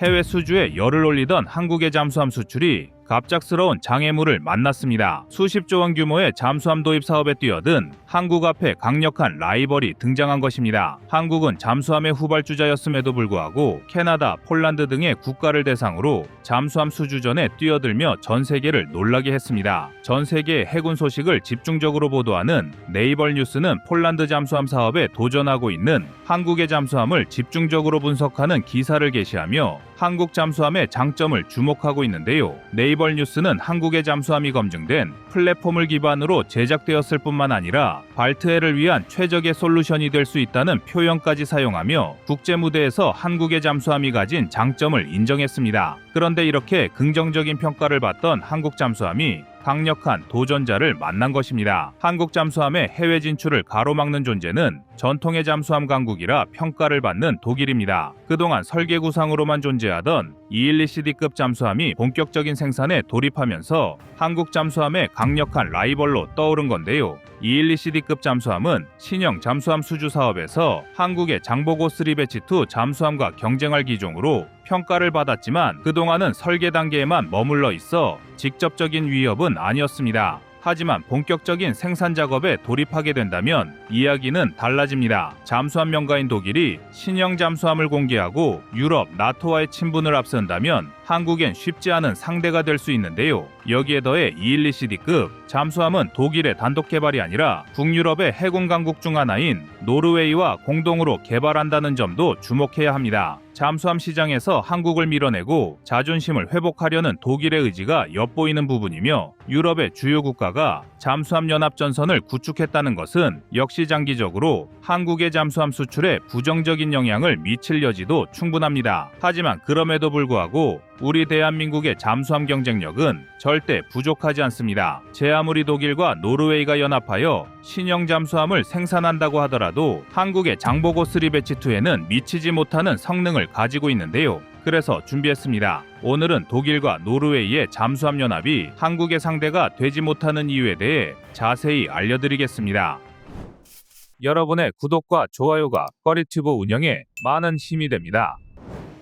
해외 수주에 열을 올리던 한국의 잠수함 수출이 갑작스러운 장애물을 만났습니다. 수십조 원 규모의 잠수함 도입 사업에 뛰어든 한국 앞에 강력한 라이벌이 등장한 것입니다. 한국은 잠수함의 후발주자였음에도 불구하고 캐나다, 폴란드 등의 국가를 대상으로 잠수함 수주전에 뛰어들며 전 세계를 놀라게 했습니다. 전 세계의 해군 소식을 집중적으로 보도하는 네이버 뉴스는 폴란드 잠수함 사업에 도전하고 있는 한국의 잠수함을 집중적으로 분석하는 기사를 게시하며 한국 잠수함의 장점을 주목하고 있는데요. 네이버 뉴스는 한국의 잠수함이 검증된 플랫폼을 기반으로 제작되었을 뿐만 아니라 발트해를 위한 최적의 솔루션이 될 수 있다는 표현까지 사용하며 국제 무대에서 한국의 잠수함이 가진 장점을 인정했습니다. 그런데 이렇게 긍정적인 평가를 받던 한국 잠수함이 강력한 도전자를 만난 것입니다. 한국 잠수함의 해외 진출을 가로막는 존재는 전통의 잠수함 강국이라 평가를 받는 독일입니다. 그동안 설계구상으로만 존재하던 212C급 잠수함이 본격적인 생산에 돌입하면서 한국 잠수함의 강력한 라이벌로 떠오른 건데요. 212C급 잠수함은 신형 잠수함 수주 사업에서 한국의 장보고 3배치2 잠수함과 경쟁할 기종으로 평가를 받았지만 그동안은 설계 단계에만 머물러 있어 직접적인 위협은 아니었습니다. 하지만 본격적인 생산 작업에 돌입하게 된다면 이야기는 달라집니다. 잠수함 명가인 독일이 신형 잠수함을 공개하고 유럽, 나토와의 친분을 앞선다면 한국엔 쉽지 않은 상대가 될 수 있는데요. 여기에 더해 212C급 잠수함은 독일의 단독 개발이 아니라 북유럽의 해군 강국 중 하나인 노르웨이와 공동으로 개발한다는 점도 주목해야 합니다. 잠수함 시장에서 한국을 밀어내고 자존심을 회복하려는 독일의 의지가 엿보이는 부분이며 유럽의 주요 국가가 잠수함 연합 전선을 구축했다는 것은 역시 장기적으로 한국의 잠수함 수출에 부정적인 영향을 미칠 여지도 충분합니다. 하지만 그럼에도 불구하고 우리 대한민국의 잠수함 경쟁력은 절대 부족하지 않습니다. 제 아무리 독일과 노르웨이가 연합하여 신형 잠수함을 생산한다고 하더라도 한국의 장보고 3배치2에는 미치지 못하는 성능을 가지고 있는데요. 그래서 준비했습니다. 오늘은 독일과 노르웨이의 잠수함 연합이 한국의 상대가 되지 못하는 이유에 대해 자세히 알려드리겠습니다. 여러분의 구독과 좋아요가 꺼리튜브 운영에 많은 힘이 됩니다.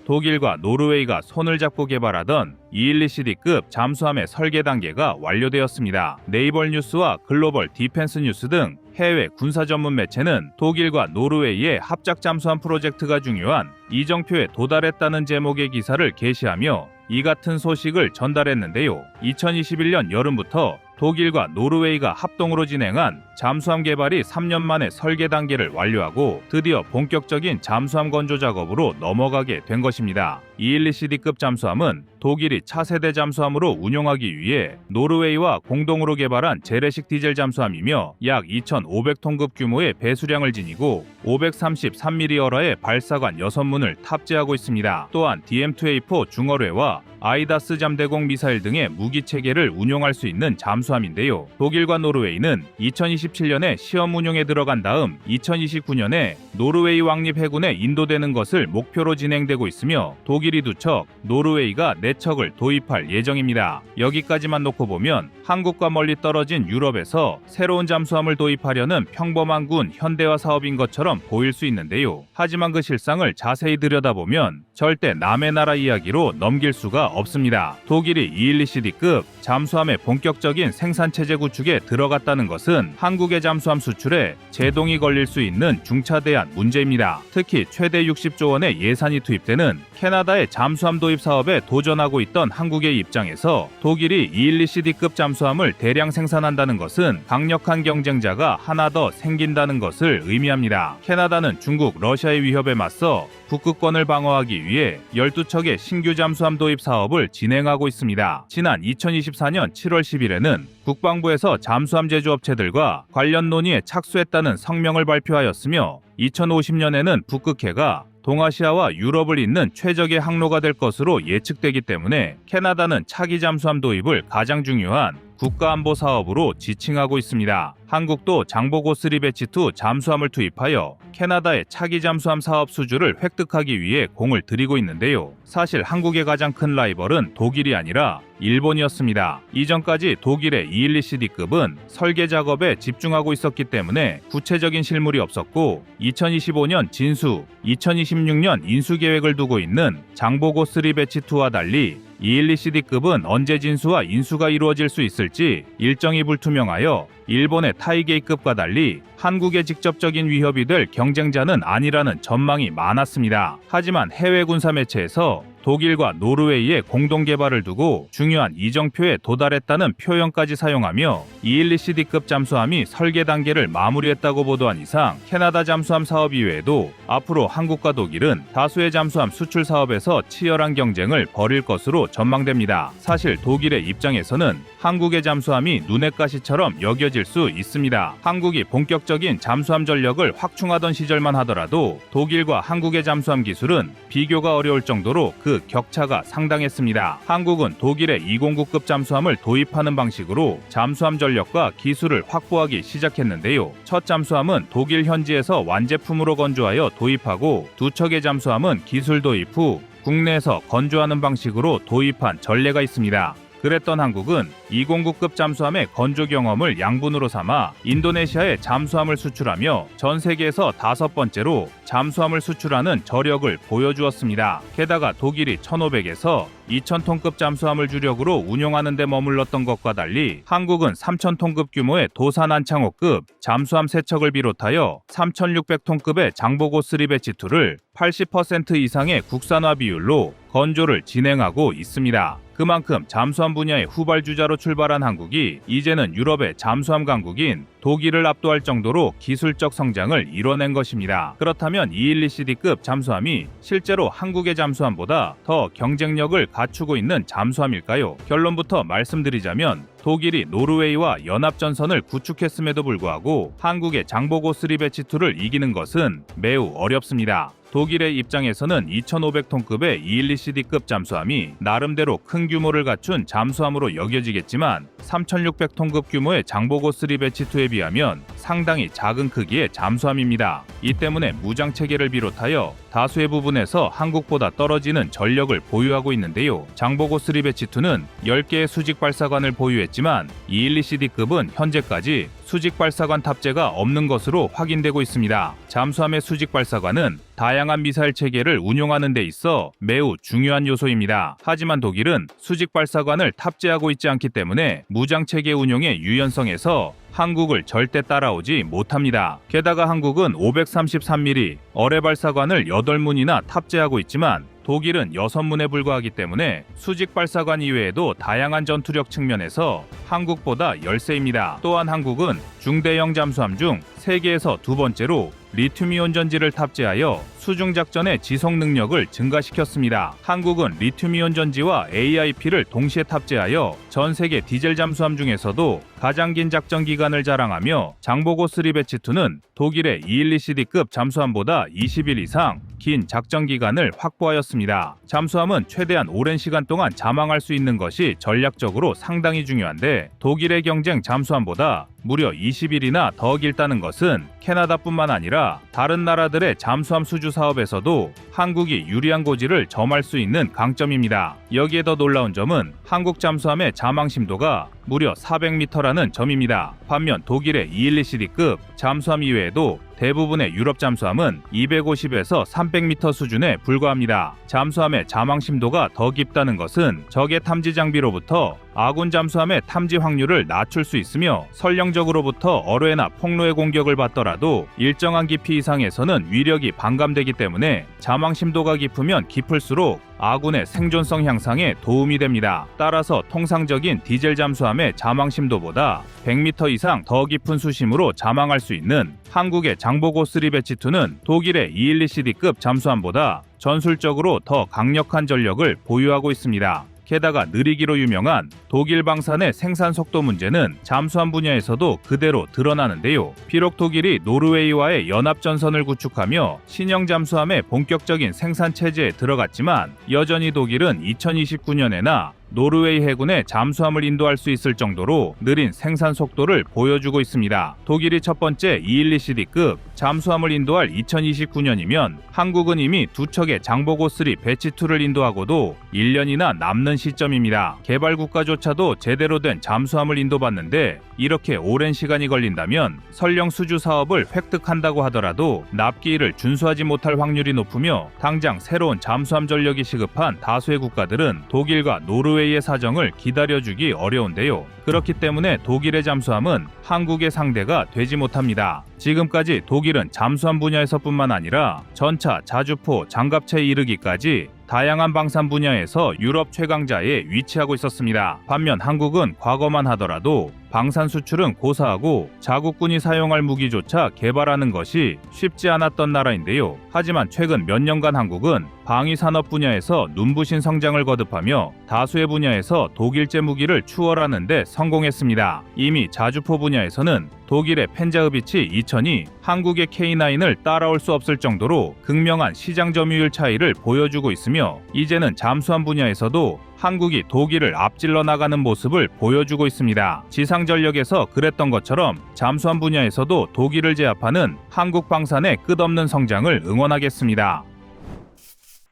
독일과 노르웨이가 손을 잡고 개발하던 212C급 잠수함의 설계 단계가 완료되었습니다. 네이버 뉴스와 글로벌 디펜스 뉴스 등 해외 군사 전문 매체는 독일과 노르웨이의 합작 잠수함 프로젝트가 중요한 이정표에 도달했다는 제목의 기사를 게시하며 이 같은 소식을 전달했는데요. 2021년 여름부터 독일과 노르웨이가 합동으로 진행한 잠수함 개발이 3년 만에 설계 단계를 완료하고 드디어 본격적인 잠수함 건조 작업으로 넘어가게 된 것입니다. 212C급 잠수함은 독일이 차세대 잠수함으로 운용하기 위해 노르웨이와 공동으로 개발한 재래식 디젤 잠수함이며 약 2,500톤급 규모의 배수량을 지니고 533mm의 발사관 6문을 탑재하고 있습니다. 또한 DM2A4 중어뢰와 아이다스 잠대공 미사일 등의 무기 체계를 운용할 수 있는 잠수함인데요. 독일과 노르웨이는 2027년에 시험 운용에 들어간 다음 2029년에 노르웨이 왕립 해군에 인도되는 것을 목표로 진행되고 있으며 독일이 2척, 노르웨이가 4척을 도입할 예정입니다. 여기까지만 놓고 보면 한국과 멀리 떨어진 유럽에서 새로운 잠수함을 도입하려는 평범한 군 현대화 사업인 것처럼 보일 수 있는데요. 하지만 그 실상을 자세히 들여다보면 절대 남의 나라 이야기로 넘길 수가 없습니다. 독일이 212C급 잠수함의 본격적인 생산체제 구축에 들어갔다는 것은 한국의 잠수함 수출에 제동이 걸릴 수 있는 중차대한 문제입니다. 특히 최대 60조 원의 예산이 투입되는 캐나다의 잠수함 도입 사업에 도전하고 있던 한국의 입장에서 독일이 212C급 잠수함을 대량 생산한다는 것은 강력한 경쟁자가 하나 더 생긴다는 것을 의미합니다. 캐나다는 중국, 러시아의 위협에 맞서 북극권을 방어하기 위해 12척의 신규 잠수함 도입 사업을 진행하고 있습니다. 지난 2024년 7월 10일에는 국방부에서 잠수함 제조업체들과 관련 논의에 착수했다는 성명을 발표하였으며 2050년에는 북극해가 동아시아와 유럽을 잇는 최적의 항로가 될 것으로 예측되기 때문에 캐나다는 차기 잠수함 도입을 가장 중요한 국가안보 사업으로 지칭하고 있습니다. 한국도 장보고 3 배치 2 잠수함을 투입하여 캐나다의 차기 잠수함 사업 수주를 획득하기 위해 공을 들이고 있는데요. 사실 한국의 가장 큰 라이벌은 독일이 아니라 일본이었습니다. 이전까지 독일의 212C급은 설계 작업에 집중하고 있었기 때문에 구체적인 실물이 없었고 2025년 진수, 2026년 인수 계획을 두고 있는 장보고 3 배치 2와 달리 212C급은 언제 진수와 인수가 이루어질 수 있을지 일정이 불투명하여 일본의 타이게이급과 달리 한국의 직접적인 위협이 될 경쟁자는 아니라는 전망이 많았습니다. 하지만 해외 군사 매체에서 독일과 노르웨이의 공동 개발을 두고 중요한 이정표에 도달했다는 표현까지 사용하며 212C급 잠수함이 설계 단계를 마무리했다고 보도한 이상 캐나다 잠수함 사업 이외에도 앞으로 한국과 독일은 다수의 잠수함 수출 사업에서 치열한 경쟁을 벌일 것으로 전망됩니다. 사실 독일의 입장에서는 한국의 잠수함이 눈의 가시처럼 여겨질 수 있습니다. 한국이 본격적인 잠수함 전력을 확충하던 시절만 하더라도 독일과 한국의 잠수함 기술은 비교가 어려울 정도로 그 격차가 상당했습니다. 한국은 독일의 209급 잠수함을 도입하는 방식으로 잠수함 전력과 기술을 확보하기 시작했는데요. 첫 잠수함은 독일 현지에서 완제품으로 건조하여 도입하고 두 척의 잠수함은 기술 도입 후 국내에서 건조하는 방식으로 도입한 전례가 있습니다. 그랬던 한국은 209급 잠수함의 건조 경험을 양분으로 삼아 인도네시아에 잠수함을 수출하며 전 세계에서 5번째로 잠수함을 수출하는 저력을 보여주었습니다. 게다가 독일이 1,500에서 2,000톤급 잠수함을 주력으로 운용하는 데 머물렀던 것과 달리 한국은 3,000톤급 규모의 도산 안창호급 잠수함 3척을 비롯하여 3,600톤급의 장보고 3 배치 2를 80% 이상의 국산화 비율로 건조를 진행하고 있습니다. 그만큼 잠수함 분야의 후발주자로 출발한 한국이 이제는 유럽의 잠수함 강국인 독일을 압도할 정도로 기술적 성장을 이뤄낸 것입니다. 그렇다면 212C급 잠수함이 실제로 한국의 잠수함보다 더 경쟁력을 갖추고 있는 잠수함일까요? 결론부터 말씀드리자면 독일이 노르웨이와 연합전선을 구축했음에도 불구하고 한국의 장보고 3 배치 2를 이기는 것은 매우 어렵습니다. 독일의 입장에서는 2,500톤급의 212C급 잠수함이 나름대로 큰 규모를 갖춘 잠수함으로 여겨지겠지만 3,600톤급 규모의 장보고 3 배치 2에 비하면 상당히 작은 크기의 잠수함입니다. 이 때문에 무장 체계를 비롯하여 다수의 부분에서 한국보다 떨어지는 전력을 보유하고 있는데요. 장보고 3 배치 2는 10개의 수직 발사관을 보유했지만 212C급은 현재까지 수직 발사관 탑재가 없는 것으로 확인되고 있습니다. 잠수함의 수직 발사관은 다양한 미사일 체계를 운용하는 데 있어 매우 중요한 요소입니다. 하지만 독일은 수직 발사관을 탑재하고 있지 않기 때문에 무장 체계 운용의 유연성에서 한국을 절대 따라오지 못합니다. 게다가 한국은 533mm 어뢰 발사관을 8문이나 탑재하고 있지만 독일은 6문에 불과하기 때문에 수직 발사관 이외에도 다양한 전투력 측면에서 한국보다 열세입니다. 또한 한국은 중대형 잠수함 중 세계에서 2번째로 리튬이온 전지를 탑재하여 수중작전의 지속 능력을 증가시켰습니다. 한국은 리튬이온 전지와 AIP를 동시에 탑재하여 전 세계 디젤 잠수함 중에서도 가장 긴 작전 기간을 자랑하며 장보고 3 배치 2는 독일의 212C급 잠수함보다 20일 이상 긴 작전 기간을 확보하였습니다. 잠수함은 최대한 오랜 시간 동안 잠항할 수 있는 것이 전략적으로 상당히 중요한데 독일의 경쟁 잠수함보다 무려 20일이나 더 길다는 것은 캐나다뿐만 아니라 다른 나라들의 잠수함 수주 사업에서도 한국이 유리한 고지를 점할 수 있는 강점입니다. 여기에 더 놀라운 점은 한국 잠수함의 잠항 심도가 무려 400m라는 점입니다. 반면 독일의 212C급 잠수함 이외에도 대부분의 유럽 잠수함은 250에서 300m 수준에 불과합니다. 잠수함의 잠항 심도가 더 깊다는 것은 적의 탐지 장비로부터 아군 잠수함의 탐지 확률을 낮출 수 있으며 설령적으로부터 어뢰나 폭로의 공격을 받더라도 일정한 깊이 이상에서는 위력이 반감되기 때문에 잠항 심도가 깊으면 깊을수록 아군의 생존성 향상에 도움이 됩니다. 따라서 통상적인 디젤 잠수함의 잠항 심도보다 100m 이상 더 깊은 수심으로 잠항할 수 있는 한국의 장보고 3 배치 2는 독일의 212C급 잠수함보다 전술적으로 더 강력한 전력을 보유하고 있습니다. 게다가 느리기로 유명한 독일 방산의 생산 속도 문제는 잠수함 분야에서도 그대로 드러나는데요. 비록 독일이 노르웨이와의 연합전선을 구축하며 신형 잠수함의 본격적인 생산 체제에 들어갔지만 여전히 독일은 2029년에나 노르웨이 해군의 잠수함을 인도할 수 있을 정도로 느린 생산 속도를 보여주고 있습니다. 독일이 첫 번째 212CD급 잠수함을 인도할 2029년이면 한국은 이미 두 척의 장보고3 배치2를 인도하고도 1년이나 남는 시점입니다. 개발 국가조차도 제대로 된 잠수함을 인도받는데 이렇게 오랜 시간이 걸린다면 설령 수주 사업을 획득한다고 하더라도 납기일을 준수하지 못할 확률이 높으며 당장 새로운 잠수함 전력이 시급한 다수의 국가들은 독일과 노르웨이의 사정을 기다려주기 어려운데요. 그렇기 때문에 독일의 잠수함은 한국의 상대가 되지 못합니다. 지금까지 독일은 잠수함 분야에서뿐만 아니라 전차, 자주포, 장갑차에 이르기까지 다양한 방산 분야에서 유럽 최강자에 위치하고 있었습니다. 반면 한국은 과거만 하더라도 방산 수출은 고사하고 자국군이 사용할 무기조차 개발하는 것이 쉽지 않았던 나라인데요. 하지만 최근 몇 년간 한국은 방위 산업 분야에서 눈부신 성장을 거듭하며 다수의 분야에서 독일제 무기를 추월하는 데 성공했습니다. 이미 자주포 분야에서는 독일의 펜자흐비치 2000이 한국의 K9을 따라올 수 없을 정도로 극명한 시장 점유율 차이를 보여주고 있으며 이제는 잠수함 분야에서도 한국이 독일을 앞질러 나가는 모습을 보여주고 있습니다. 지상전력에서 그랬던 것처럼 잠수함 분야에서도 독일을 제압하는 한국 방산의 끝없는 성장을 응원하겠습니다.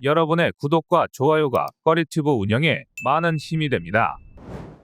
여러분의 구독과 좋아요가 꺼리튜브 운영에 많은 힘이 됩니다.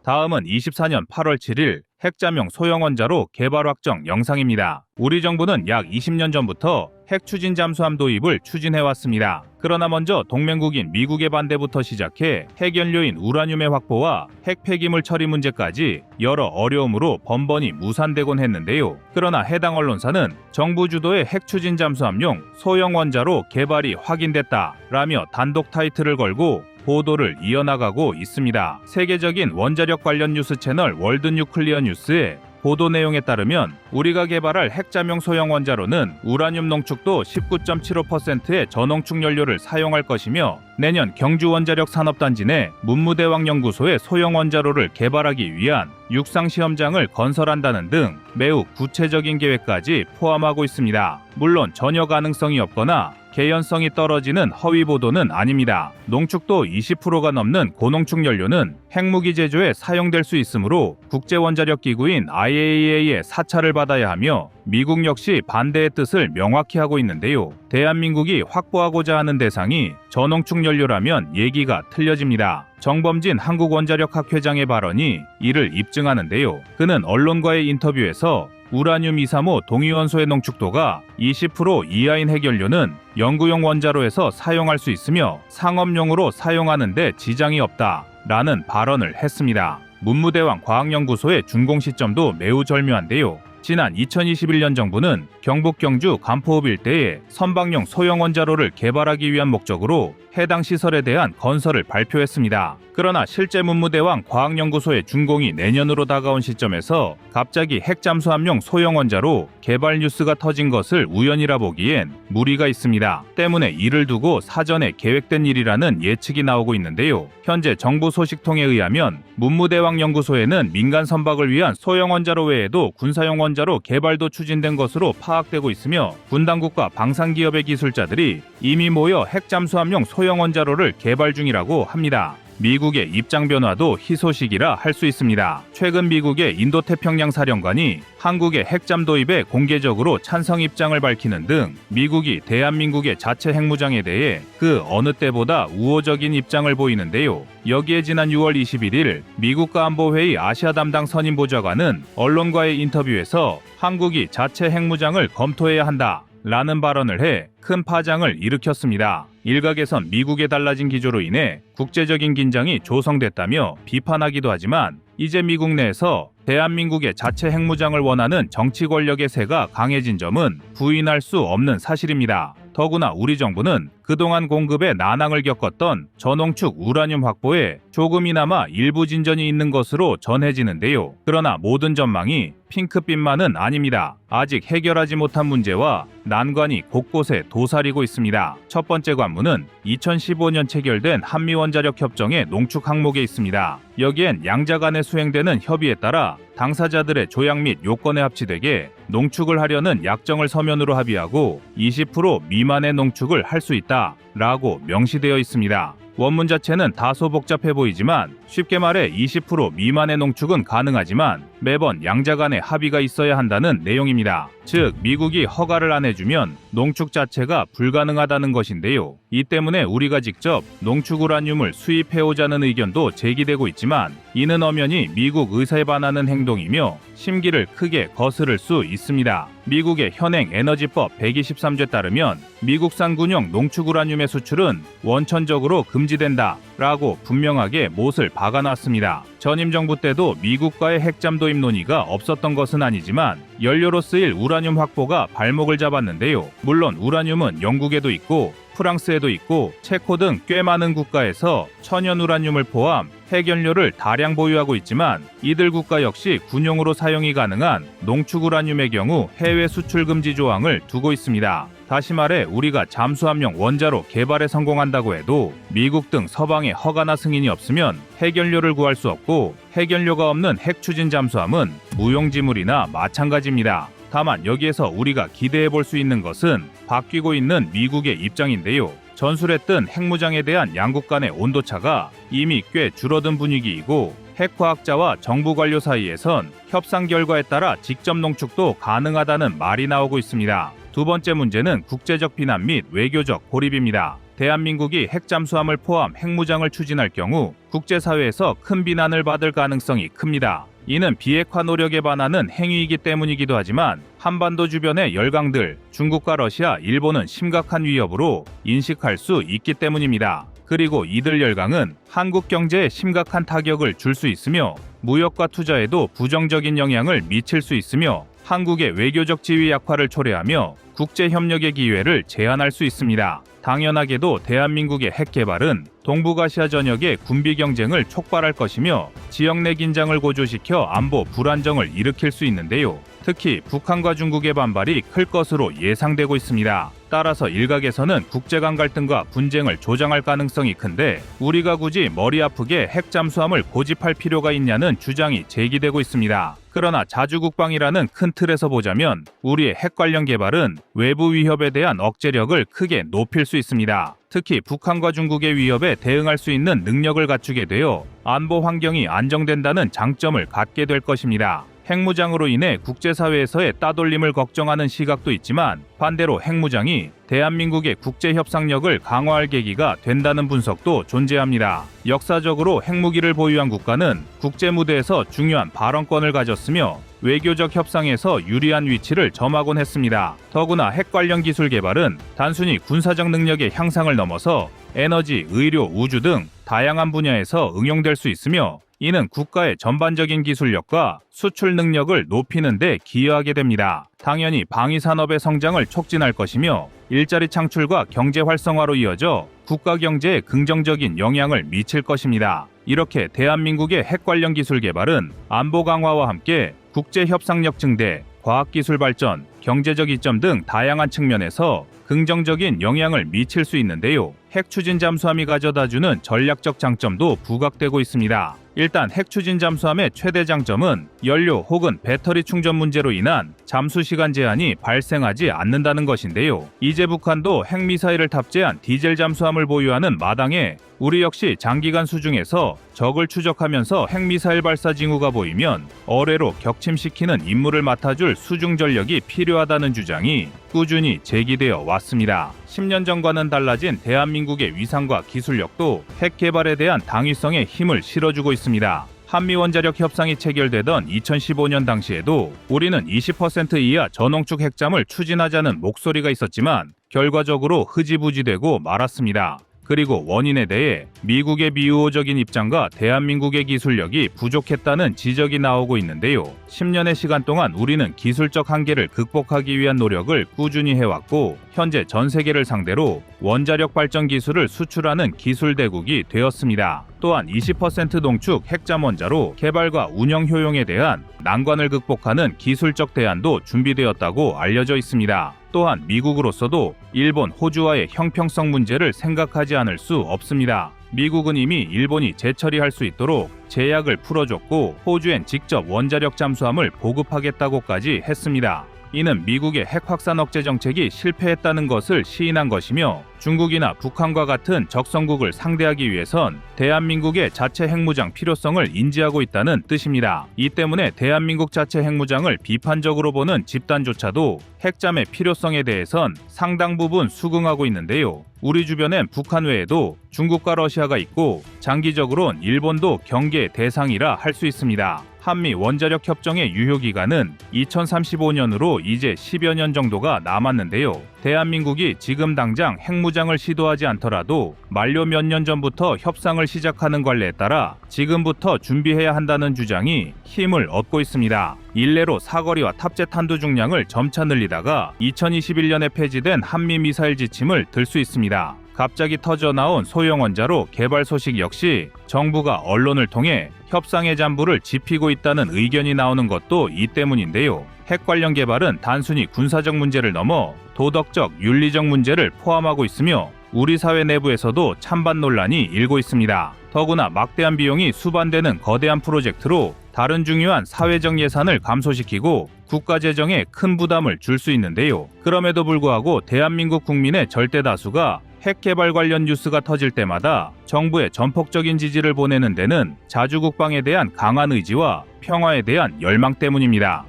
다음은 24년 8월 7일 핵잠용 소형 원자로 개발 확정 영상입니다. 우리 정부는 약 20년 전부터 핵 추진 잠수함 도입을 추진해왔습니다. 그러나 먼저 동맹국인 미국의 반대부터 시작해 핵연료인 우라늄의 확보와 핵 폐기물 처리 문제까지 여러 어려움으로 번번이 무산되곤 했는데요. 그러나 해당 언론사는 정부 주도의 핵 추진 잠수함용 소형 원자로 개발이 확인됐다 라며 단독 타이틀을 걸고 보도를 이어나가고 있습니다. 세계적인 원자력 관련 뉴스 채널 월드 뉴클리어 뉴스의 보도 내용에 따르면 우리가 개발할 핵잠용 소형 원자로는 우라늄 농축도 19.75%의 저농축 연료를 사용할 것이며 내년 경주 원자력 산업단지 내 문무대왕 연구소의 소형 원자로를 개발하기 위한 육상 시험장을 건설한다는 등 매우 구체적인 계획까지 포함하고 있습니다. 물론 전혀 가능성이 없거나 개연성이 떨어지는 허위 보도는 아닙니다. 농축도 20%가 넘는 고농축 연료는 핵무기 제조에 사용될 수 있으므로 국제원자력기구인 IAEA의 사찰을 받아야 하며 미국 역시 반대의 뜻을 명확히 하고 있는데요. 대한민국이 확보하고자 하는 대상이 저농축 연료라면 얘기가 틀려집니다. 정범진 한국원자력학 회장의 발언이 이를 입증하는데요. 그는 언론과의 인터뷰에서 우라늄 235 동위원소의 농축도가 20% 이하인 핵연료는 연구용 원자로에서 사용할 수 있으며 상업용으로 사용하는 데 지장이 없다 라는 발언을 했습니다. 문무대왕 과학연구소의 준공 시점도 매우 절묘한데요. 지난 2021년 정부는 경북 경주 간포읍 일대에 선박용 소형 원자로를 개발하기 위한 목적으로 해당 시설에 대한 건설을 발표했습니다. 그러나 실제 문무대왕 과학연구소의 준공이 내년으로 다가온 시점에서 갑자기 핵잠수함용 소형 원자로 개발 뉴스가 터진 것을 우연이라 보기엔 무리가 있습니다. 때문에 이를 두고 사전에 계획된 일이라는 예측이 나오고 있는데요. 현재 정부 소식통에 의하면 문무대왕 연구소에는 민간 선박을 위한 소형 원자로 외에도 군사용 원자로 개발도 추진된 것으로 파악되고 있으며 군 당국과 방산기업의 기술자들이 이미 모여 핵잠수함용 소형 원자로를 개발 중이라고 합니다. 미국의 입장 변화도 희소식이라 할 수 있습니다. 최근 미국의 인도태평양 사령관이 한국의 핵잠 도입에 공개적으로 찬성 입장을 밝히는 등 미국이 대한민국의 자체 핵무장에 대해 그 어느 때보다 우호적인 입장을 보이는데요. 여기에 지난 6월 21일 미국과 안보회의 아시아 담당 선임보좌관은 언론과의 인터뷰에서 한국이 자체 핵무장을 검토해야 한다 라는 발언을 해 큰 파장을 일으켰습니다. 일각에선 미국의 달라진 기조로 인해 국제적인 긴장이 조성됐다며 비판하기도 하지만 이제 미국 내에서 대한민국의 자체 핵무장을 원하는 정치 권력의 세가 강해진 점은 부인할 수 없는 사실입니다. 더구나 우리 정부는 그동안 공급에 난항을 겪었던 저농축 우라늄 확보에 조금이나마 일부 진전이 있는 것으로 전해지는데요. 그러나 모든 전망이 핑크빛만은 아닙니다. 아직 해결하지 못한 문제와 난관이 곳곳에 도사리고 있습니다. 첫 번째 관문은 2015년 체결된 한미원자력협정의 농축 항목에 있습니다. 여기엔 양자 간에 수행되는 협의에 따라 당사자들의 조약 및 요건에 합치되게 농축을 하려는 약정을 서면으로 합의하고 20% 미만의 농축을 할 수 있다 라고 명시되어 있습니다. 원문 자체는 다소 복잡해 보이지만 쉽게 말해 20% 미만의 농축은 가능하지만 매번 양자 간의 합의가 있어야 한다는 내용입니다. 즉, 미국이 허가를 안 해주면 농축 자체가 불가능하다는 것인데요. 이 때문에 우리가 직접 농축 우라늄을 수입해오자는 의견도 제기되고 있지만 이는 엄연히 미국 의사에 반하는 행동이며 심기를 크게 거스를 수 있습니다. 미국의 현행 에너지법 123조에 따르면 미국산 군용 농축 우라늄의 수출은 원천적으로 금지된다 라고 분명하게 못을 박아놨습니다. 전임 정부 때도 미국과의 핵잠 도입 논의가 없었던 것은 아니지만 연료로 쓰일 우라늄 확보가 발목을 잡았는데요. 물론 우라늄은 영국에도 있고 프랑스에도 있고 체코 등 꽤 많은 국가에서 천연 우라늄을 포함 핵연료를 다량 보유하고 있지만 이들 국가 역시 군용으로 사용이 가능한 농축 우라늄의 경우 해외 수출 금지 조항을 두고 있습니다. 다시 말해 우리가 잠수함용 원자로 개발에 성공한다고 해도 미국 등 서방의 허가나 승인이 없으면 핵연료를 구할 수 없고 핵연료가 없는 핵추진 잠수함은 무용지물이나 마찬가지입니다. 다만 여기에서 우리가 기대해 볼 수 있는 것은 바뀌고 있는 미국의 입장인데요. 전술에 뜬 핵무장에 대한 양국 간의 온도차가 이미 꽤 줄어든 분위기이고 핵과학자와 정부 관료 사이에선 협상 결과에 따라 직접 농축도 가능하다는 말이 나오고 있습니다. 두 번째 문제는 국제적 비난 및 외교적 고립입니다. 대한민국이 핵잠수함을 포함 핵무장을 추진할 경우 국제사회에서 큰 비난을 받을 가능성이 큽니다. 이는 비핵화 노력에 반하는 행위이기 때문이기도 하지만 한반도 주변의 열강들, 중국과 러시아, 일본은 심각한 위협으로 인식할 수 있기 때문입니다. 그리고 이들 열강은 한국 경제에 심각한 타격을 줄 수 있으며 무역과 투자에도 부정적인 영향을 미칠 수 있으며 한국의 외교적 지위 약화를 초래하며 국제협력의 기회를 제한할 수 있습니다. 당연하게도 대한민국의 핵 개발은 동북아시아 전역의 군비 경쟁을 촉발할 것이며 지역 내 긴장을 고조시켜 안보 불안정을 일으킬 수 있는데요. 특히 북한과 중국의 반발이 클 것으로 예상되고 있습니다. 따라서 일각에서는 국제간 갈등과 분쟁을 조장할 가능성이 큰데 우리가 굳이 머리 아프게 핵잠수함을 고집할 필요가 있냐는 주장이 제기되고 있습니다. 그러나 자주국방이라는 큰 틀에서 보자면 우리의 핵 관련 개발은 외부 위협에 대한 억제력을 크게 높일 수 있습니다. 특히 북한과 중국의 위협에 대응할 수 있는 능력을 갖추게 되어 안보 환경이 안정된다는 장점을 갖게 될 것입니다. 핵무장으로 인해 국제사회에서의 따돌림을 걱정하는 시각도 있지만 반대로 핵무장이 대한민국의 국제협상력을 강화할 계기가 된다는 분석도 존재합니다. 역사적으로 핵무기를 보유한 국가는 국제무대에서 중요한 발언권을 가졌으며 외교적 협상에서 유리한 위치를 점하곤 했습니다. 더구나 핵 관련 기술 개발은 단순히 군사적 능력의 향상을 넘어서 에너지, 의료, 우주 등 다양한 분야에서 응용될 수 있으며 이는 국가의 전반적인 기술력과 수출 능력을 높이는 데 기여하게 됩니다. 당연히 방위산업의 성장을 촉진할 것이며 일자리 창출과 경제 활성화로 이어져 국가 경제에 긍정적인 영향을 미칠 것입니다. 이렇게 대한민국의 핵 관련 기술 개발은 안보 강화와 함께 국제 협상력 증대, 과학기술 발전, 경제적 이점 등 다양한 측면에서 긍정적인 영향을 미칠 수 있는데요. 핵 추진 잠수함이 가져다주는 전략적 장점도 부각되고 있습니다. 일단 핵 추진 잠수함의 최대 장점은 연료 혹은 배터리 충전 문제로 인한 잠수 시간 제한이 발생하지 않는다는 것인데요. 이제 북한도 핵미사일을 탑재한 디젤 잠수함을 보유하는 마당에 우리 역시 장기간 수중에서 적을 추적하면서 핵미사일 발사 징후가 보이면 어뢰로 격침시키는 임무를 맡아줄 수중 전력이 필요하다는 주장이 꾸준히 제기되어 왔습니다. 10년 전과는 달라진 대한민국의 위상과 기술력도 핵 개발에 대한 당위성에 힘을 실어주고 있습니다. 한미원자력 협상이 체결되던 2015년 당시에도 우리는 20% 이하 전홍축 핵잠을 추진하자는 목소리가 있었지만 결과적으로 흐지부지되고 말았습니다. 그리고 원인에 대해 미국의 비우호적인 입장과 대한민국의 기술력이 부족했다는 지적이 나오고 있는데요. 10년의 시간 동안 우리는 기술적 한계를 극복하기 위한 노력을 꾸준히 해왔고 현재 전 세계를 상대로 원자력 발전 기술을 수출하는 기술 대국이 되었습니다. 또한 20% 농축 핵잠 원자로 개발과 운영 효용에 대한 난관을 극복하는 기술적 대안도 준비되었다고 알려져 있습니다. 또한 미국으로서도 일본, 호주와의 형평성 문제를 생각하지 않을 수 없습니다. 미국은 이미 일본이 재처리할 수 있도록 제약을 풀어줬고 호주엔 직접 원자력 잠수함을 보급하겠다고까지 했습니다. 이는 미국의 핵 확산 억제 정책이 실패했다는 것을 시인한 것이며 중국이나 북한과 같은 적성국을 상대하기 위해선 대한민국의 자체 핵무장 필요성을 인지하고 있다는 뜻입니다. 이 때문에 대한민국 자체 핵무장을 비판적으로 보는 집단조차도 핵잠의 필요성에 대해선 상당 부분 수긍하고 있는데요. 우리 주변엔 북한 외에도 중국과 러시아가 있고 장기적으론 일본도 경계 대상이라 할 수 있습니다. 한미 원자력 협정의 유효기간은 2035년으로 이제 10여 년 정도가 남았는데요. 대한민국이 지금 당장 핵무장을 시도하지 않더라도 만료 몇 년 전부터 협상을 시작하는 관례에 따라 지금부터 준비해야 한다는 주장이 힘을 얻고 있습니다. 일례로 사거리와 탑재 탄두 중량을 점차 늘리다가 2021년에 폐지된 한미 미사일 지침을 들 수 있습니다. 갑자기 터져나온 소형 원자로 개발 소식 역시 정부가 언론을 통해 협상의 잠부를 짚히고 있다는 의견이 나오는 것도 이 때문인데요. 핵 관련 개발은 단순히 군사적 문제를 넘어 도덕적, 윤리적 문제를 포함하고 있으며 우리 사회 내부에서도 찬반 논란이 일고 있습니다. 더구나 막대한 비용이 수반되는 거대한 프로젝트로 다른 중요한 사회적 예산을 감소시키고 국가 재정에 큰 부담을 줄 수 있는데요. 그럼에도 불구하고 대한민국 국민의 절대 다수가 핵 개발 관련 뉴스가 터질 때마다 정부의 전폭적인 지지를 보내는 데는 자주국방에 대한 강한 의지와 평화에 대한 열망 때문입니다.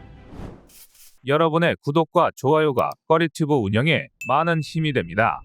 여러분의 구독과 좋아요가 꺼리튜브 운영에 많은 힘이 됩니다.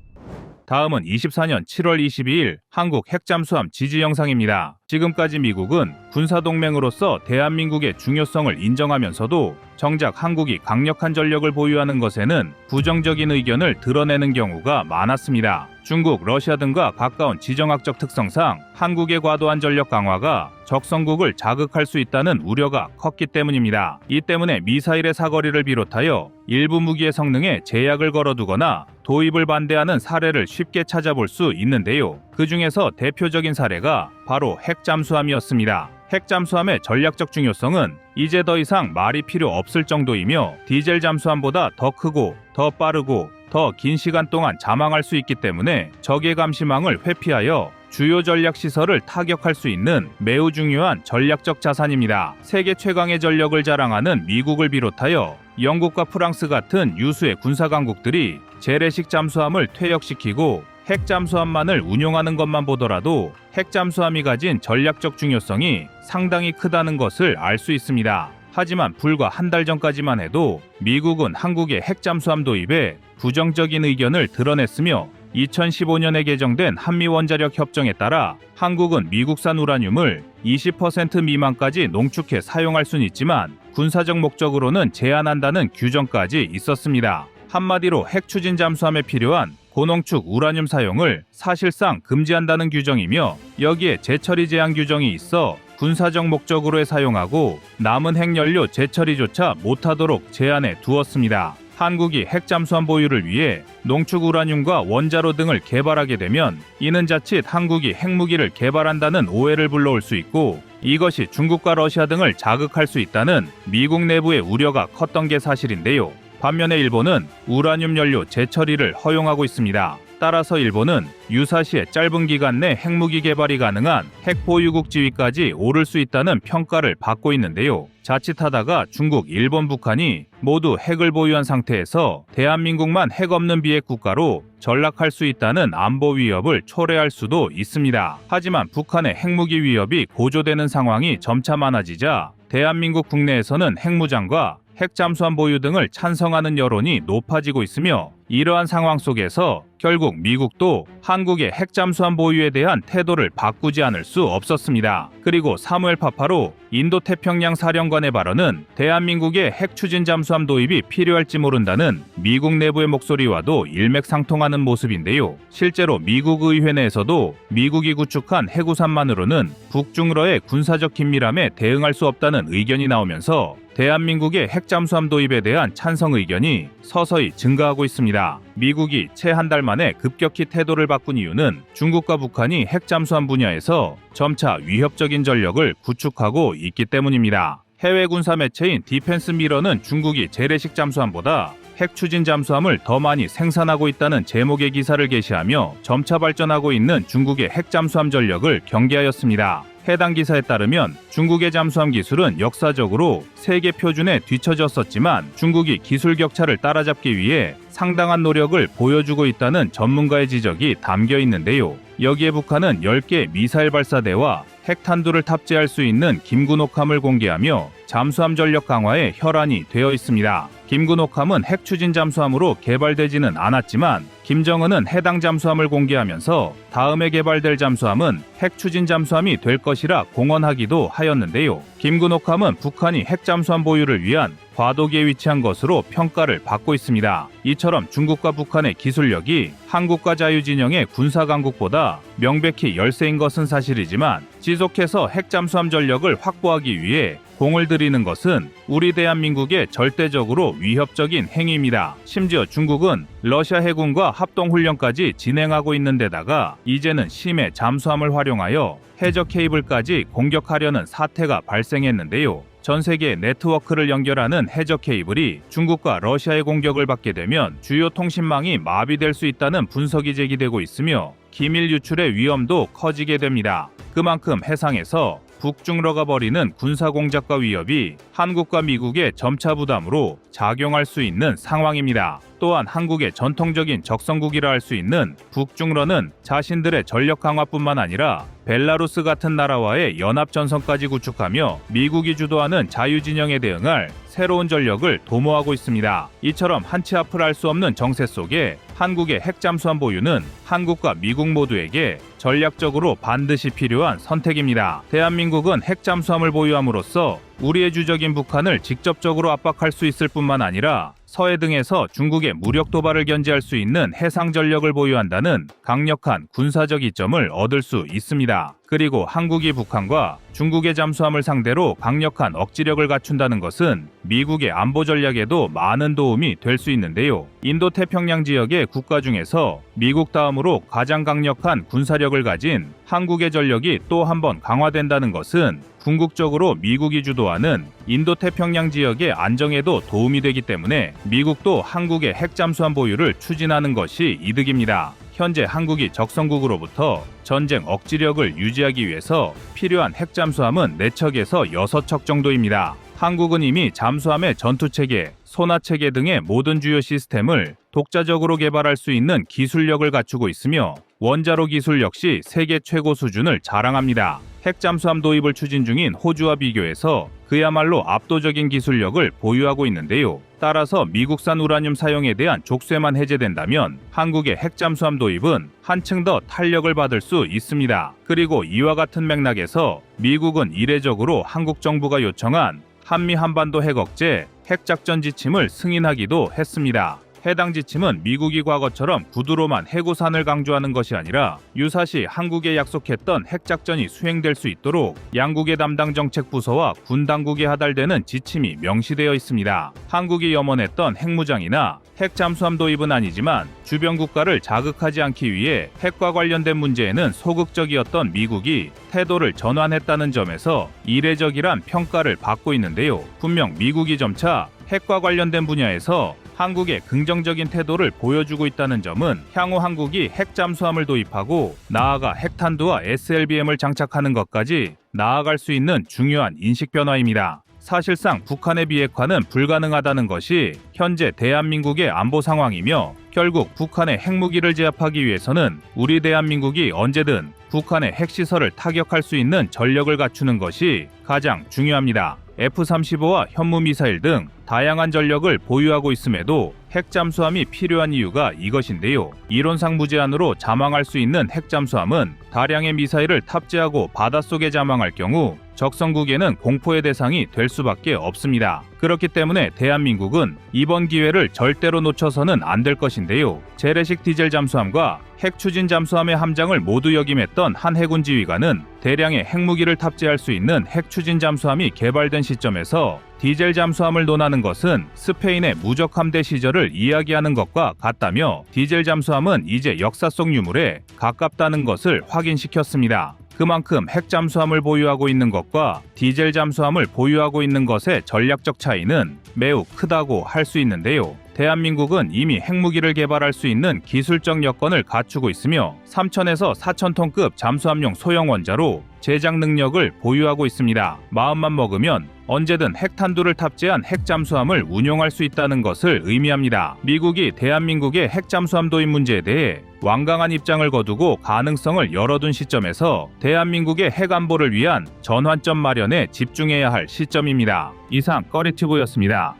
다음은 24년 7월 22일 한국 핵잠수함 지지 영상입니다. 지금까지 미국은 군사동맹으로서 대한민국의 중요성을 인정하면서도 정작 한국이 강력한 전력을 보유하는 것에는 부정적인 의견을 드러내는 경우가 많았습니다. 중국, 러시아 등과 가까운 지정학적 특성상 한국의 과도한 전력 강화가 적성국을 자극할 수 있다는 우려가 컸기 때문입니다. 이 때문에 미사일의 사거리를 비롯하여 일부 무기의 성능에 제약을 걸어두거나 도입을 반대하는 사례를 쉽게 찾아볼 수 있는데요. 그 중에서 대표적인 사례가 바로 핵잠수함이었습니다. 핵잠수함의 전략적 중요성은 이제 더 이상 말이 필요 없을 정도이며 디젤 잠수함보다 더 크고 더 빠르고 더 긴 시간 동안 잠항할 수 있기 때문에 적의 감시망을 회피하여 주요 전략 시설을 타격할 수 있는 매우 중요한 전략적 자산입니다. 세계 최강의 전력을 자랑하는 미국을 비롯하여 영국과 프랑스 같은 유수의 군사 강국들이 재래식 잠수함을 퇴역시키고 핵잠수함만을 운용하는 것만 보더라도 핵잠수함이 가진 전략적 중요성이 상당히 크다는 것을 알 수 있습니다. 하지만 불과 한 달 전까지만 해도 미국은 한국의 핵잠수함 도입에 부정적인 의견을 드러냈으며 2015년에 개정된 한미 원자력 협정에 따라 한국은 미국산 우라늄을 20% 미만까지 농축해 사용할 수는 있지만 군사적 목적으로는 제한한다는 규정까지 있었습니다. 한마디로 핵 추진 잠수함에 필요한 고농축 우라늄 사용을 사실상 금지한다는 규정이며 여기에 재처리 제한 규정이 있어 군사적 목적으로의 사용하고 남은 핵연료 재처리조차 못하도록 제한해 두었습니다. 한국이 핵잠수함 보유를 위해 농축 우라늄과 원자로 등을 개발하게 되면 이는 자칫 한국이 핵무기를 개발한다는 오해를 불러올 수 있고 이것이 중국과 러시아 등을 자극할 수 있다는 미국 내부의 우려가 컸던 게 사실인데요. 반면에 일본은 우라늄 연료 재처리를 허용하고 있습니다. 따라서 일본은 유사시에 짧은 기간 내 핵무기 개발이 가능한 핵보유국 지위까지 오를 수 있다는 평가를 받고 있는데요. 자칫하다가 중국, 일본, 북한이 모두 핵을 보유한 상태에서 대한민국만 핵 없는 비핵 국가로 전락할 수 있다는 안보 위협을 초래할 수도 있습니다. 하지만 북한의 핵무기 위협이 고조되는 상황이 점차 많아지자 대한민국 국내에서는 핵무장과 핵잠수함 보유 등을 찬성하는 여론이 높아지고 있으며 이러한 상황 속에서 결국 미국도 한국의 핵잠수함 보유에 대한 태도를 바꾸지 않을 수 없었습니다. 그리고 사무엘 파파로 인도태평양 사령관의 발언은 대한민국의 핵 추진 잠수함 도입이 필요할지 모른다는 미국 내부의 목소리와도 일맥상통하는 모습인데요. 실제로 미국 의회 내에서도 미국이 구축한 해구산만으로는 북중러의 군사적 긴밀함에 대응할 수 없다는 의견이 나오면서 대한민국의 핵잠수함 도입에 대한 찬성 의견이 서서히 증가하고 있습니다. 미국이 채 한 달 만에 급격히 태도를 바꾼 이유는 중국과 북한이 핵잠수함 분야에서 점차 위협적인 전력을 구축하고 있기 때문입니다. 해외 군사 매체인 디펜스 미러는 중국이 재래식 잠수함보다 핵 추진 잠수함을 더 많이 생산하고 있다는 제목의 기사를 게시하며 점차 발전하고 있는 중국의 핵 잠수함 전력을 경계하였습니다. 해당 기사에 따르면 중국의 잠수함 기술은 역사적으로 세계 표준에 뒤처졌었지만 중국이 기술 격차를 따라잡기 위해 상당한 노력을 보여주고 있다는 전문가의 지적이 담겨 있는데요. 여기에 북한은 10개 미사일 발사대와 핵탄두를 탑재할 수 있는 김군옥함을 공개하며 잠수함 전력 강화에 혈안이 되어 있습니다. 김군옥함은 핵추진 잠수함으로 개발되지는 않았지만 김정은은 해당 잠수함을 공개하면서 다음에 개발될 잠수함은 핵추진 잠수함이 될 것이라 공언하기도 하였는데요. 김군옥함은 북한이 핵잠수함 보유를 위한 과도기에 위치한 것으로 평가를 받고 있습니다. 이처럼 중국과 북한의 기술력이 한국과 자유진영의 군사강국보다 명백히 열세인 것은 사실이지만 지속해서 핵잠수함 전력을 확보하기 위해 공을 들이는 것은 우리 대한민국에 절대적으로 위협적인 행위입니다. 심지어 중국은 러시아 해군과 합동훈련까지 진행하고 있는 데다가 이제는 심해 잠수함을 활용하여 해저 케이블까지 공격하려는 사태가 발생했는데요. 전 세계 네트워크를 연결하는 해저 케이블이 중국과 러시아의 공격을 받게 되면 주요 통신망이 마비될 수 있다는 분석이 제기되고 있으며 기밀 유출의 위험도 커지게 됩니다. 그만큼 해상에서 북중러가 벌이는 군사공작과 위협이 한국과 미국의 점차 부담으로 작용할 수 있는 상황입니다. 또한 한국의 전통적인 적성국이라 할 수 있는 북중러는 자신들의 전력 강화뿐만 아니라 벨라루스 같은 나라와의 연합전선까지 구축하며 미국이 주도하는 자유진영에 대응할 새로운 전력을 도모하고 있습니다. 이처럼 한치 앞을 알 수 없는 정세 속에 한국의 핵잠수함 보유는 한국과 미국 모두에게 전략적으로 반드시 필요한 선택입니다. 대한민국은 핵잠수함을 보유함으로써 우리의 주적인 북한을 직접적으로 압박할 수 있을 뿐만 아니라 서해 등에서 중국의 무력 도발을 견제할 수 있는 해상 전력을 보유한다는 강력한 군사적 이점을 얻을 수 있습니다. 그리고 한국이 북한과 중국의 잠수함을 상대로 강력한 억지력을 갖춘다는 것은 미국의 안보 전략에도 많은 도움이 될 수 있는데요. 인도태평양 지역의 국가 중에서 미국 다음으로 가장 강력한 군사력을 가진 한국의 전력이 또 한 번 강화된다는 것은 궁극적으로 미국이 주도하는 인도태평양 지역의 안정에도 도움이 되기 때문에 미국도 한국의 핵잠수함 보유를 추진하는 것이 이득입니다. 현재 한국이 적성국으로부터 전쟁 억지력을 유지하기 위해서 필요한 핵잠수함은 4척에서 6척 정도입니다. 한국은 이미 잠수함의 전투체계, 소나체계 등의 모든 주요 시스템을 독자적으로 개발할 수 있는 기술력을 갖추고 있으며 원자로 기술 역시 세계 최고 수준을 자랑합니다. 핵잠수함 도입을 추진 중인 호주와 비교해서 그야말로 압도적인 기술력을 보유하고 있는데요. 따라서 미국산 우라늄 사용에 대한 족쇄만 해제된다면 한국의 핵잠수함 도입은 한층 더 탄력을 받을 수 있습니다. 그리고 이와 같은 맥락에서 미국은 이례적으로 한국 정부가 요청한 한미 한반도 핵억제, 핵작전 지침을 승인하기도 했습니다. 해당 지침은 미국이 과거처럼 구두로만 해구산을 강조하는 것이 아니라 유사시 한국에 약속했던 핵작전이 수행될 수 있도록 양국의 담당 정책 부서와 군 당국에 하달되는 지침이 명시되어 있습니다. 한국이 염원했던 핵무장이나 핵잠수함 도입은 아니지만 주변 국가를 자극하지 않기 위해 핵과 관련된 문제에는 소극적이었던 미국이 태도를 전환했다는 점에서 이례적이란 평가를 받고 있는데요. 분명 미국이 점차 핵과 관련된 분야에서 한국의 긍정적인 태도를 보여주고 있다는 점은 향후 한국이 핵잠수함을 도입하고 나아가 핵탄두와 SLBM을 장착하는 것까지 나아갈 수 있는 중요한 인식 변화입니다. 사실상 북한의 비핵화는 불가능하다는 것이 현재 대한민국의 안보 상황이며 결국 북한의 핵무기를 제압하기 위해서는 우리 대한민국이 언제든 북한의 핵시설을 타격할 수 있는 전력을 갖추는 것이 가장 중요합니다. F-35와 현무미사일 등 다양한 전력을 보유하고 있음에도 핵잠수함이 필요한 이유가 이것인데요. 이론상 무제한으로 잠항할 수 있는 핵잠수함은 다량의 미사일을 탑재하고 바닷속에 잠항할 경우 적성국에는 공포의 대상이 될 수밖에 없습니다. 그렇기 때문에 대한민국은 이번 기회를 절대로 놓쳐서는 안 될 것인데요. 재래식 디젤 잠수함과 핵추진 잠수함의 함장을 모두 역임했던 한 해군 지휘관은 대량의 핵무기를 탑재할 수 있는 핵추진 잠수함이 개발된 시점에서 디젤 잠수함을 논하는 것은 스페인의 무적함대 시절을 이야기하는 것과 같다며 디젤 잠수함은 이제 역사 속 유물에 가깝다는 것을 확인시켰습니다. 그만큼 핵잠수함을 보유하고 있는 것과 디젤 잠수함을 보유하고 있는 것의 전략적 차이는 매우 크다고 할 수 있는데요. 대한민국은 이미 핵무기를 개발할 수 있는 기술적 여건을 갖추고 있으며 3,000에서 4,000톤급 잠수함용 소형 원자로 제작 능력을 보유하고 있습니다. 마음만 먹으면 언제든 핵탄두를 탑재한 핵잠수함을 운용할 수 있다는 것을 의미합니다. 미국이 대한민국의 핵잠수함 도입 문제에 대해 완강한 입장을 거두고 가능성을 열어둔 시점에서 대한민국의 핵안보를 위한 전환점 마련에 집중해야 할 시점입니다. 이상 꺼리튜브였습니다.